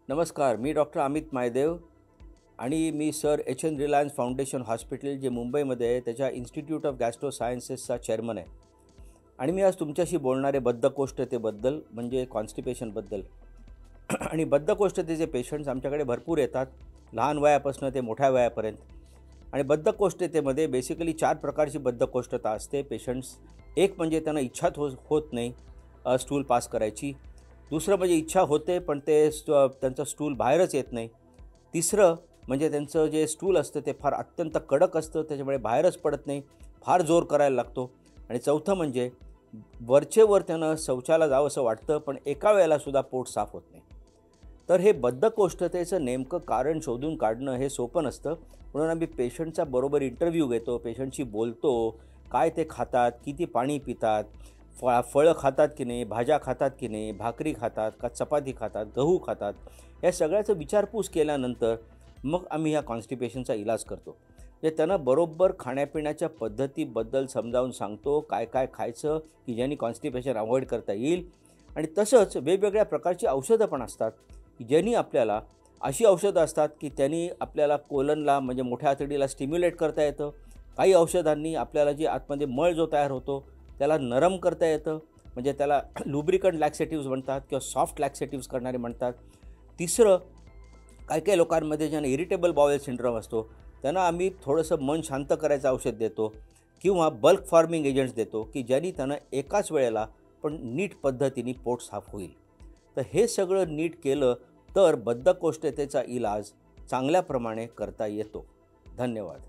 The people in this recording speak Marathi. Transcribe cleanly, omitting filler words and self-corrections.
नमस्कार, मी डॉक्टर अमित मायदेव आणि मी sir H N Reliance Foundation hospital जे मुंबईमध्ये आहे त्याच्या इन्स्टिट्यूट ऑफ गॅस्ट्रो सायन्सेसचा चेअरमन आहे. आणि मी आज तुमच्याशी बोलणार आहे बद्धकोष्ठतेबद्दल, म्हणजे कॉन्स्टिपेशनबद्दल. आणि बद्धकोष्ठतेचे पेशंट्स आमच्याकडे भरपूर येतात, लहान वयापासून ते मोठ्या वयापर्यंत. आणि बद्धकोष्ठतेमध्ये बेसिकली 4 प्रकारची बद्धकोष्ठता असते पेशंट्स. एक म्हणजे त्यांना इच्छाच होत नाही स्टूल पास करायची. दुसरं म्हणजे इच्छा होते पण त्यांचं स्टूल बाहेरच येत नाही. तिसरं म्हणजे त्यांचं जे स्टूल असतं ते फार अत्यंत कडक असतं, त्याच्यामुळे बाहेरच पडत नाही, फार जोर करायला लागतो. आणि चौथं म्हणजे वरचेवर त्यांना शौचाला जावंसं वाटतं पण एका वेळेलासुद्धा पोट साफ होत नाही. तर हे बद्धकोष्ठतेचं नेमकं कारण शोधून काढणं हे सोपं नसतं. म्हणून आम्ही पेशंटचा बरोबर इंटरव्ह्यू घेतो, पेशंटशी बोलतो, काय ते खातात, किती पाणी पितात, फळं खातात की नाही, भाज्या खातात की नाही, भाकरी खातात का चपाती खातात, गहू खातात, या सगळ्याचं विचारपूस केल्यानंतर मग आम्ही ह्या कॉन्स्टिपेशनचा इलाज करतो. म्हणजे त्यांना बरोबर खाण्यापिण्याच्या पद्धतीबद्दल समजावून सांगतो, काय काय खायचं की ज्यांनी कॉन्स्टिपेशन अवॉइड करता येईल. आणि तसंच वेगवेगळ्या प्रकारची औषधं पण असतात की ज्यांनी आपल्याला अशी औषधं असतात की त्यांनी आपल्याला कोलनला म्हणजे मोठ्या आतडीला स्टिम्युलेट करता येतं. काही औषधांनी आपल्याला जी आतमध्ये मळ जो तयार होतो त्याला नरम करता येतं, म्हणजे त्याला लुब्रिकंट लॅक्सेटिव्स म्हणतात किंवा सॉफ्ट लॅक्सेटिव्स करणारे म्हणतात. तिसरं, काही काही लोकांमध्ये ज्यांना इरिटेबल बाउल सिंड्रोम असतो त्यांना आम्ही थोडंसं मन शांत करायचं औषध देतो किंवा बल्क फॉर्मिंग एजंट्स देतो की ज्यांनी त्यांना एकाच वेळेला पण नीट पद्धतीने पोट साफ होईल. तर हे सगळं नीट केलं तर बद्धकोष्ठतेचा इलाज चांगल्याप्रमाणे करता येतो. धन्यवाद.